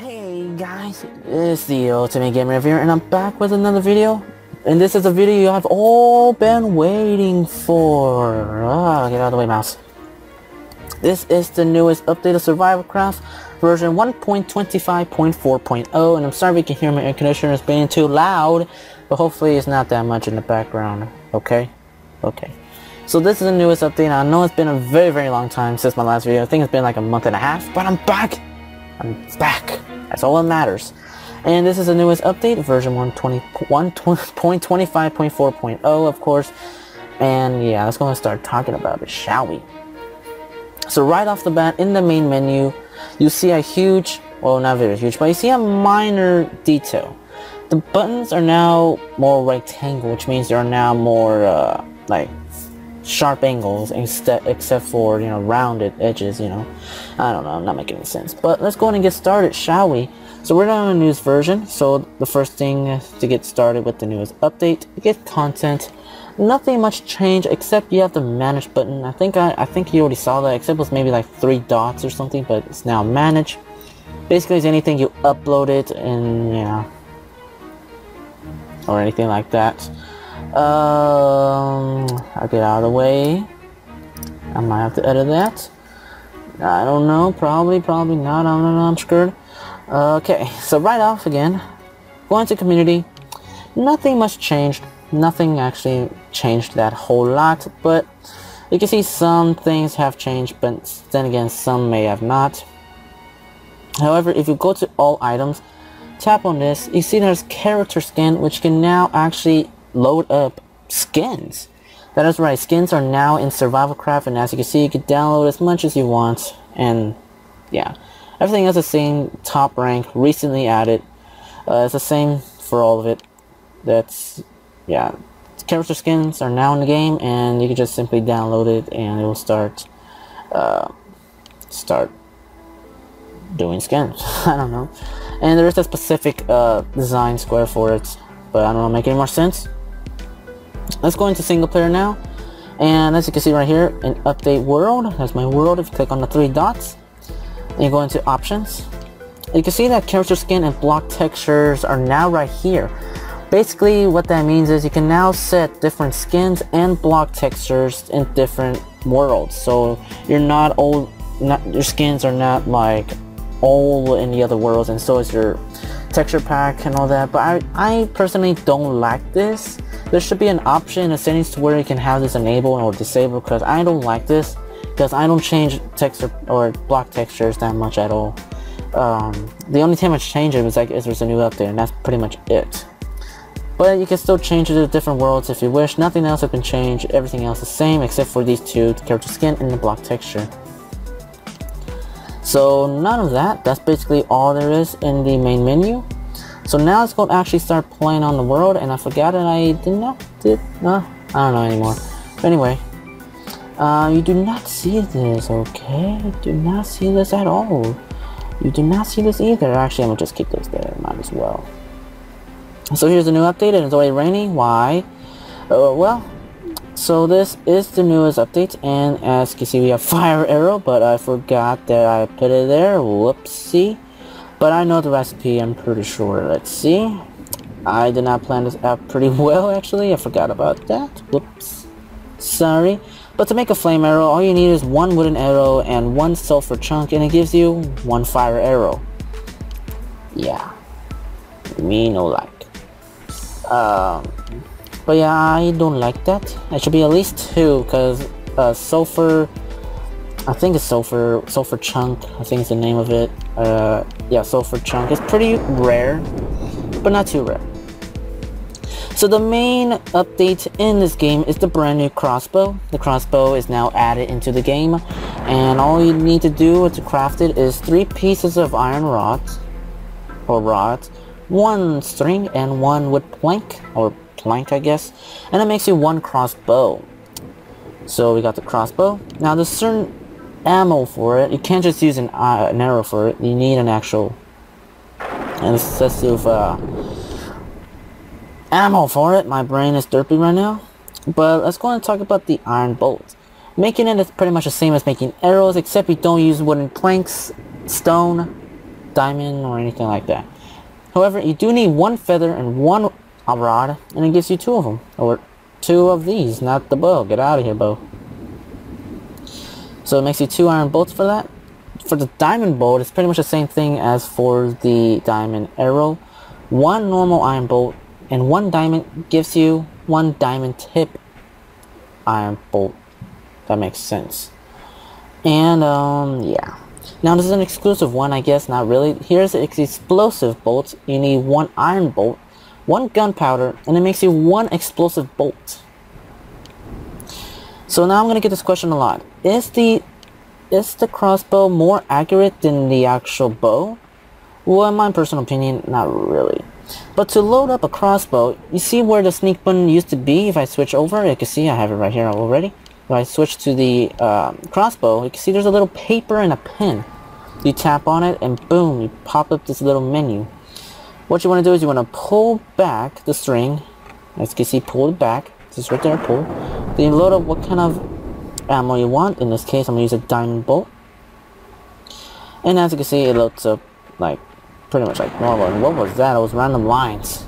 Hey guys, it's TheUltimateGamerEver here, and I'm back with another video. And this is a video you have all been waiting for. Get out of the way, mouse. This is the newest update of Survivalcraft, version 1.25.4.0. And I'm sorry if you can hear my air conditioner being too loud, but hopefully it's not that much in the background. Okay? Okay. So this is the newest update. I know it's been a very long time since my last video. I think it's been like a month and a half, but I'm back. I'm back. That's all that matters. And this is the newest update, version 1.25.4.0, of course. And yeah, let's go and start talking about it, shall we? So right off the bat, in the main menu, you see a huge, well, not very huge, but you see a minor detail. The buttons are now more rectangle, which means they are now more like sharp angles except for, you know, rounded edges, you know. I don't know, I'm not making any sense. But let's go ahead and get started, shall we? So we're now on the newest version, so the first thing to get started with the newest update, you get content. Nothing much changed except you have the manage button. I think you already saw that, except it was maybe like 3 dots or something, but it's now manage. Basically it's anything you upload it and, you know, or anything like that. I'll get out of the way. I might have to edit that. I don't know, probably not. I don't know, I'm scared. Okay, so right off again, going to community. Nothing much changed. Nothing actually changed that whole lot, but you can see some things have changed, but then again, some may have not. However, if you go to all items, tap on this, you see there's character skin, which can now actually load up skins. That is right, skins are now in Survivalcraft, and as you can see, you can download as much as you want, and yeah, everything is the same. Top rank, recently added. It's the same for all of it. That's, yeah, character skins are now in the game, and you can just simply download it, and it will start doing skins. I don't know. And there is a specific design square for it, but I don't know, make any more sense. Let's go into single player now, and as you can see right here in update world, that's my world. If you click on the 3 dots and you go into options, you can see that character skin and block textures are now right here. Basically what that means is you can now set different skins and block textures in different worlds, so you're not all, your skins are not like all in the other worlds, and so is your texture pack and all that. But I personally don't like this. There should be an option in the settings to where you can have this enabled or disabled, because I don't like this, because I don't change texture or block textures that much at all. The only time I change it was like if there's a new update, and that's pretty much it. But you can still change it to different worlds if you wish. Nothing else has been changed. Everything else is the same except for these 2, the character skin and the block texture. So none of that. That's basically all there is in the main menu. So now let's go actually start playing on the world, and I forgot that I no, I don't know anymore. But anyway, you do not see this, okay? You do not see this at all. You do not see this either. Actually, I'm gonna just keep those there, might as well. So here's the new update, and it's already raining. Why? Well, so this is the newest update, and as you can see we have fire arrow, but I forgot that I put it there. Whoopsie. But I know the recipe, I'm pretty sure. Let's see. I did not plan this out pretty well, actually. I forgot about that. Whoops. Sorry. But to make a flame arrow, all you need is 1 wooden arrow and 1 sulfur chunk, and it gives you 1 fire arrow. Yeah. Me no like. But yeah, I don't like that. It should be at least 2, because sulfur, I think it's sulfur chunk, I think it's the name of it. Yeah, sulfur chunk is pretty rare, but not too rare. So the main update in this game is the brand new crossbow. The crossbow is now added into the game, and all you need to do to craft it is 3 pieces of iron rods, 1 string, and 1 wood plank, or plank I guess, and it makes you 1 crossbow. So we got the crossbow. Now there's certain ammo for it. You can't just use an arrow for it. You need an actual, and let's see if ammo for it. My brain is derpy right now. But let's go and talk about the iron bolt. Making it is pretty much the same as making arrows, except you don't use wooden planks, stone, diamond or anything like that. However, you do need 1 feather and 1 rod, and it gives you 2 of them, or 2 of these, not the bow. Get out of here, bow. So it makes you 2 iron bolts for that. For the diamond bolt, it's pretty much the same thing as for the diamond arrow. 1 normal iron bolt and 1 diamond gives you 1 diamond tip iron bolt. That makes sense. And yeah. Now this is an exclusive one, I guess. Not really. Here's the explosive bolts. You need 1 iron bolt, 1 gunpowder, and it makes you 1 explosive bolt. So now I'm gonna get this question a lot. Is the crossbow more accurate than the actual bow? Well, in my personal opinion, not really. But to load up a crossbow, you see where the sneak button used to be? If I switch over, you can see I have it right here already. If I switch to the crossbow, you can see there's a little paper and a pen. You tap on it and boom, you pop up this little menu. What you want to do is you want to pull back the string. As you can see, pull it back. This is right there, pull. Then you load up what kind of ammo you want. In this case, I'm going to use a diamond bolt. And as you can see, it loads up like pretty much like normal. And what was that? It was random lines.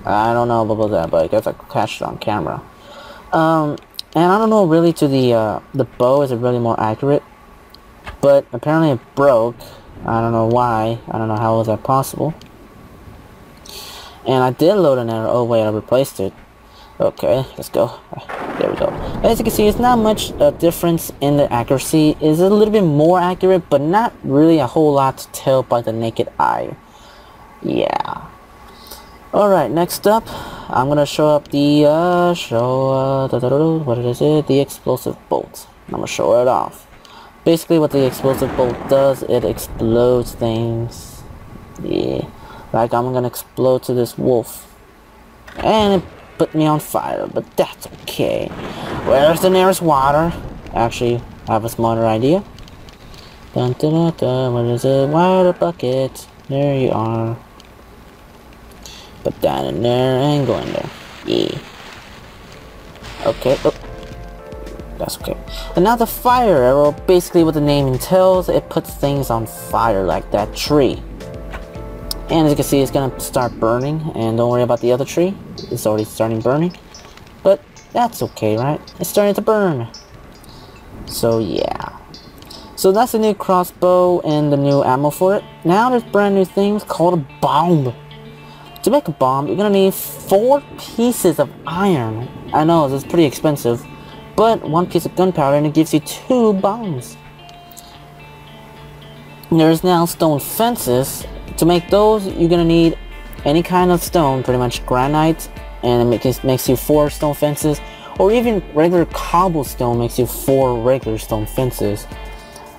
I don't know what was that, but I guess I catched it on camera. And I don't know really to the bow, is it really more accurate? But apparently it broke. I don't know why. I don't know how was that possible. And I did load an arrow. Oh wait, I replaced it. Okay, let's go. There we go. As you can see, it's not much difference in the accuracy. It's a little bit more accurate, but not really a whole lot to tell by the naked eye. Yeah. Alright, next up, I'm gonna show up the, what is it? The explosive bolt. I'm gonna show it off. Basically what the explosive bolt does, it explodes things. Yeah. Like I'm gonna explode to this wolf. And it put me on fire, but that's okay. Where's the nearest water? Actually, I have a smarter idea. Dun, dun, dun, dun. What is it? Water bucket. There you are. Put that in there and go in there. Yeah. Okay. Oh. That's okay. And now the fire arrow, basically what the name entails, it puts things on fire like that tree. And as you can see, it's gonna start burning. And don't worry about the other tree. It's already starting burning. But that's okay, right? It's starting to burn. So yeah. So that's the new crossbow and the new ammo for it. Now there's brand new things called a bomb. To make a bomb, you're gonna need 4 pieces of iron. I know, this is pretty expensive. But 1 piece of gunpowder and it gives you 2 bombs. There's now stone fences. To make those, you're gonna need any kind of stone, pretty much granite, and it makes you 4 stone fences, or even regular cobblestone makes you 4 regular stone fences.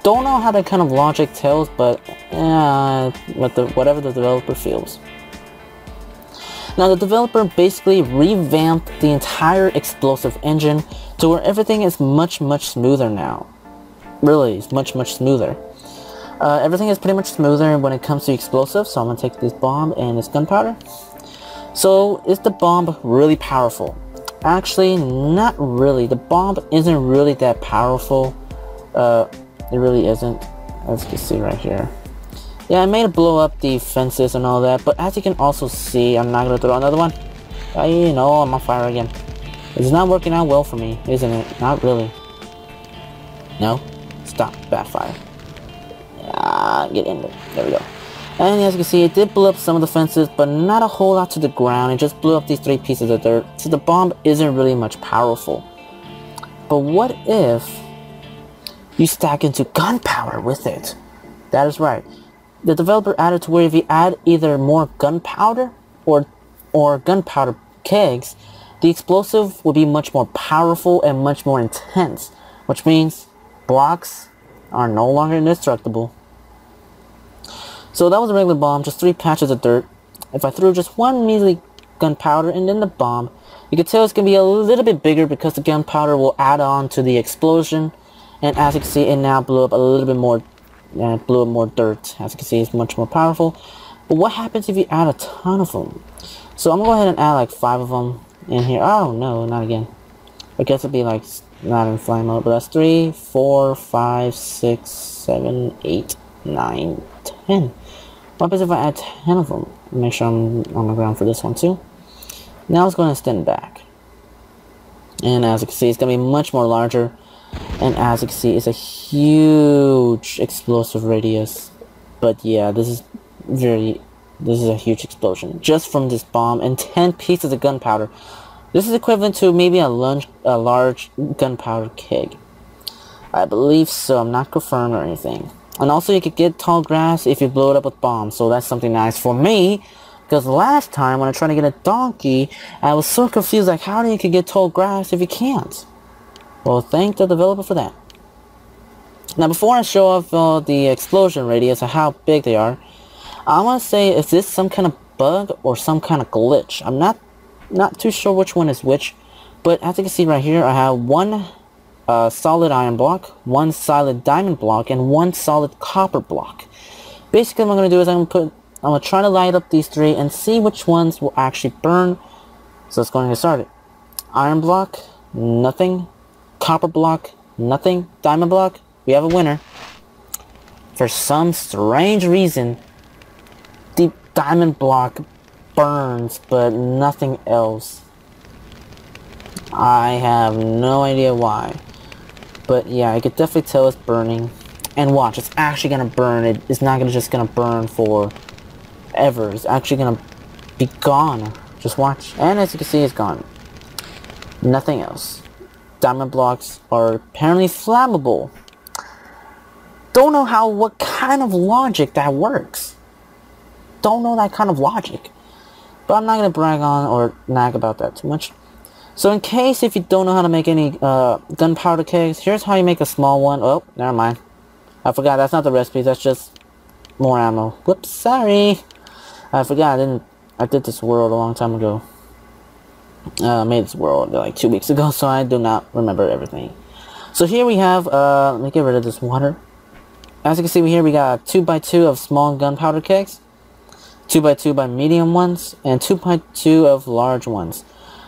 Don't know how that kind of logic tells, but whatever the developer feels. Now the developer basically revamped the entire explosive engine to where everything is much smoother now. Really, it's much smoother. Everything is pretty much smoother when it comes to explosives, so I'm gonna take this bomb and this gunpowder. So, is the bomb really powerful? Actually, not really. The bomb isn't really that powerful. It really isn't. As you can see right here. Yeah, I made it blow up the fences and all that, but as you can also see, I'm not gonna throw another one. You know, I'm on fire again. It's not working out well for me, isn't it? Not really. No? Stop. Bad fire. Get in there. There we go. And as you can see, it did blow up some of the fences, but not a whole lot to the ground. It just blew up these 3 pieces of dirt. So the bomb isn't really much powerful. But what if you stack into gunpowder with it? That is right. The developer added to where if you add either more gunpowder or gunpowder kegs, the explosive will be much more powerful and much more intense, which means blocks are no longer indestructible. So that was a regular bomb, just 3 patches of dirt. If I threw just 1 measly gunpowder and then the bomb, you can tell it's going to be a little bit bigger because the gunpowder will add on to the explosion. And as you can see, it now blew up a little bit more, blew up more dirt. As you can see, it's much more powerful. But what happens if you add a ton of them? So I'm going to go ahead and add like 5 of them in here. Oh no, not again. I guess it'd be like not in fly mode, but that's 3, 4, 5, 6, 7, 8, 9, 10. What happens if I add 10 of them? Make sure I'm on the ground for this one too. Now it's going to extend back. And as you can see, it's going to be much more larger. And as you can see, it's a huge explosive radius. But yeah, this is a huge explosion. Just from this bomb and 10 pieces of gunpowder. This is equivalent to maybe a large gunpowder keg. I believe so. I'm not confirmed or anything. And also you could get tall grass if you blow it up with bombs. So that's something nice for me. Because last time when I tried to get a donkey, I was so confused, like how do you get tall grass if you can't? Well, thank the developer for that. Now before I show off the explosion radius and how big they are, I want to say, is this some kind of bug or some kind of glitch? I'm not too sure which one is which. But as you can see right here, I have one solid iron block, one solid diamond block, and one solid copper block. Basically what I'm going to do is I'm going to try to light up these three and see which ones will actually burn. So let's go and get started. Iron block, nothing. Copper block, nothing. Diamond block, we have a winner. For some strange reason, the diamond block burns, but nothing else. I have no idea why. But yeah, I could definitely tell it's burning. And watch, it's actually gonna burn. It's not just gonna burn for ever. It's actually gonna be gone. Just watch. And as you can see, it's gone. Nothing else. Diamond blocks are apparently flammable. Don't know what kind of logic that works. Don't know that kind of logic. But I'm not gonna brag on or nag about that too much. So in case if you don't know how to make any gunpowder kegs, here's how you make a small one. Oh, never mind. I forgot, that's not the recipe, that's just more ammo. Whoops, sorry. I forgot, I did this world a long time ago. I made this world like 2 weeks ago, so I do not remember everything. So here we have, let me get rid of this water. As you can see here, we got 2x2 of small gunpowder kegs, 2x2 by medium ones, and 2x2 of large ones.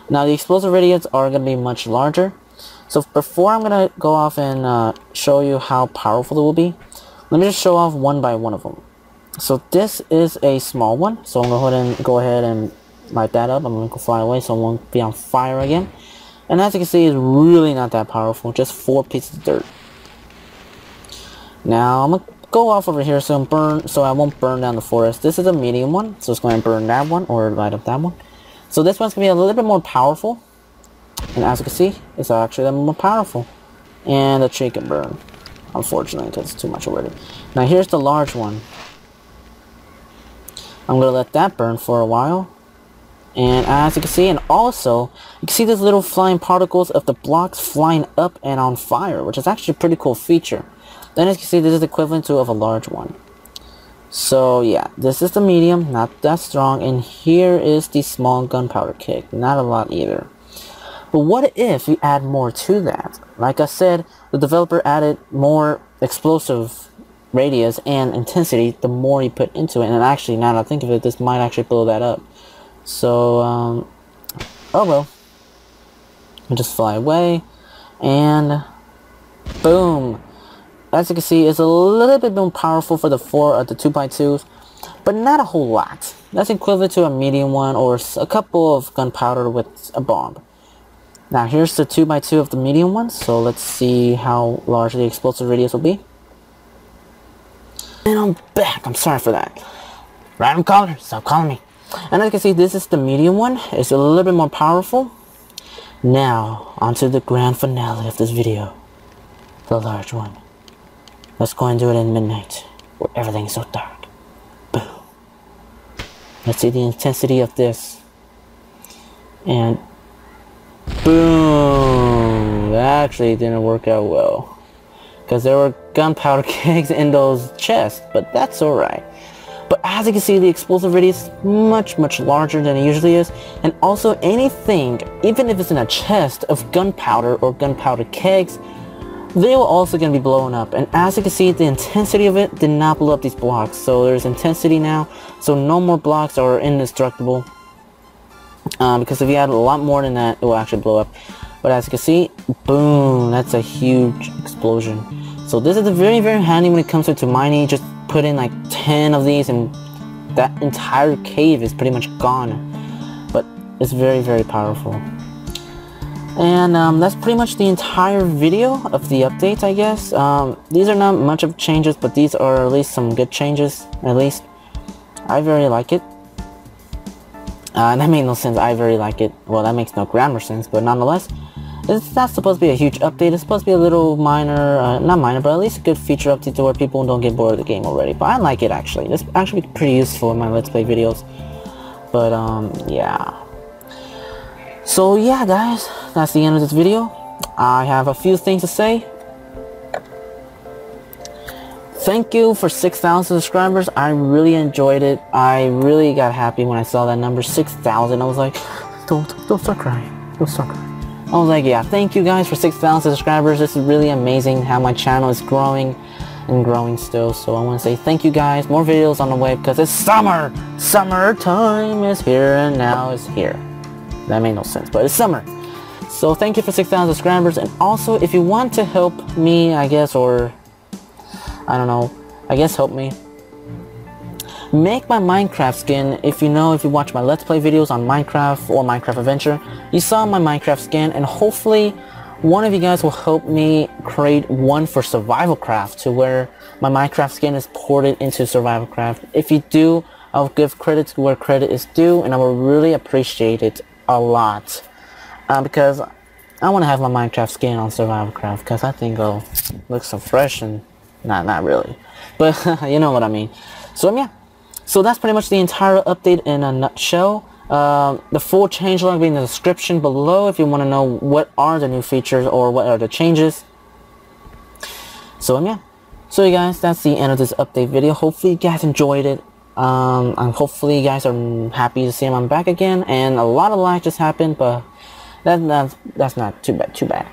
Now the explosive radius are going to be much larger. So before I'm going to go off and show you how powerful it will be, let me just show off one by one of them. So this is a small one. So I'm going to go ahead and light that up. I'm going to go fly away so it won't be on fire again. And as you can see, it's really not that powerful. Just 4 pieces of dirt. Now I'm going to go off over here so I won't burn down the forest. This is a medium one. So it's going to burn that one or light up that one. So this one's going to be a little bit more powerful. And as you can see, it's actually a little more powerful. And the tree can burn. Unfortunately, because it's too much already. Now here's the large one. I'm going to let that burn for a while. And as you can see, and also, you can see these little flying particles of the blocks flying up and on fire. Which is actually a pretty cool feature. Then as you can see, this is equivalent to of a large one. So yeah, this is the medium, not that strong, and here is the small gunpowder keg, not a lot either. But what if you add more to that? Like I said, the developer added more explosive radius and intensity the more you put into it, and actually now that I think of it, this might actually blow that up. So, oh well. I'll just fly away, and boom. As you can see, it's a little bit more powerful for the 2x2s, but not a whole lot. That's equivalent to a medium one or a couple of gunpowder with a bomb. Now here's the 2x2 of the medium ones, so let's see how large the explosive radius will be. And I'm back, I'm sorry for that. Random caller, stop calling me. And as you can see, this is the medium one. It's a little bit more powerful. Now, onto the grand finale of this video. The large one. Let's go and do it in midnight, where everything's so dark. Boom. Let's see the intensity of this. And boom. That actually didn't work out well. Because there were gunpowder kegs in those chests, but that's alright. But as you can see, the explosive radius is much larger than it usually is. And also anything, even if it's in a chest of gunpowder or gunpowder kegs, they will also going to be blown up. And as you can see, the intensity of it did not blow up these blocks. So there's intensity now. So no more blocks are indestructible. Because if you add a lot more than that, it will actually blow up. But as you can see, boom, that's a huge explosion. So this is very handy when it comes to mining. Just put in like 10 of these and that entire cave is pretty much gone. But it's very, very powerful. And that's pretty much the entire video of the updates, I guess. These are not much of changes, but these are at least some good changes, at least. I very like it. That made no sense. I very like it. Well, that makes no grammar sense, but nonetheless, it's not supposed to be a huge update. It's supposed to be a little minor, not minor, but at least a good feature update to where people don't get bored of the game already. But I like it, actually. It's actually pretty useful in my Let's Play videos. But, yeah. So, yeah, guys, that's the end of this video. I have a few things to say. Thank you for 6,000 subscribers. I really enjoyed it. I really got happy when I saw that number, 6,000. I was like, don't start crying. Don't start crying. I was like, yeah, thank you guys for 6,000 subscribers. This is really amazing how my channel is growing and growing still. So I want to say thank you guys. More videos on the way because it's summer. Summertime is here and now is here. That made no sense, but it's summer. So thank you for 6,000 subscribers. And also, if you want to help me, I guess, or I don't know, I guess help me make my Minecraft skin. If you watch my Let's Play videos on Minecraft or Minecraft Adventure, you saw my Minecraft skin, and hopefully one of you guys will help me create one for Survival Craft to where my Minecraft skin is ported into Survival Craft. If you do, I'll give credit to where credit is due, and I will really appreciate it a lot. Because I want to have my Minecraft skin on Survival Craft because I think it'll look so fresh and not really. But you know what I mean. So yeah. So that's pretty much the entire update in a nutshell. The full changelog will be in the description below if you want to know what are the new features or what are the changes. So yeah. So you guys, that's the end of this update video. Hopefully you guys enjoyed it. And hopefully you guys are happy to see I'm back again. And a lot of lag just happened, but that's not too bad.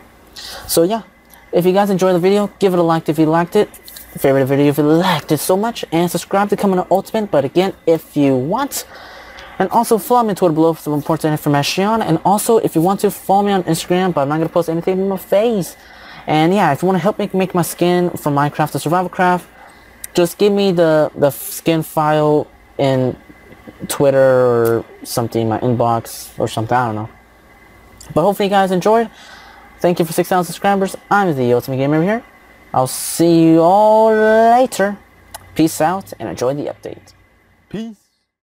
So yeah. If you guys enjoyed the video, give it a like if you liked it. Favorite video if you liked it so much, and subscribe to become an ultimate, but again, if you want. And also follow me on Twitter below for some important information. And also, if you want to, follow me on Instagram, but I'm not going to post anything with my face. And yeah, if you want to help me make my skin from Minecraft to Survival Craft, just give me the skin file in Twitter or something, my inbox or something, I don't know. But hopefully you guys enjoyed. Thank you for 6,000 subscribers. I'm TheUltimateGamerEver here. I'll see you all later. Peace out and enjoy the update. Peace.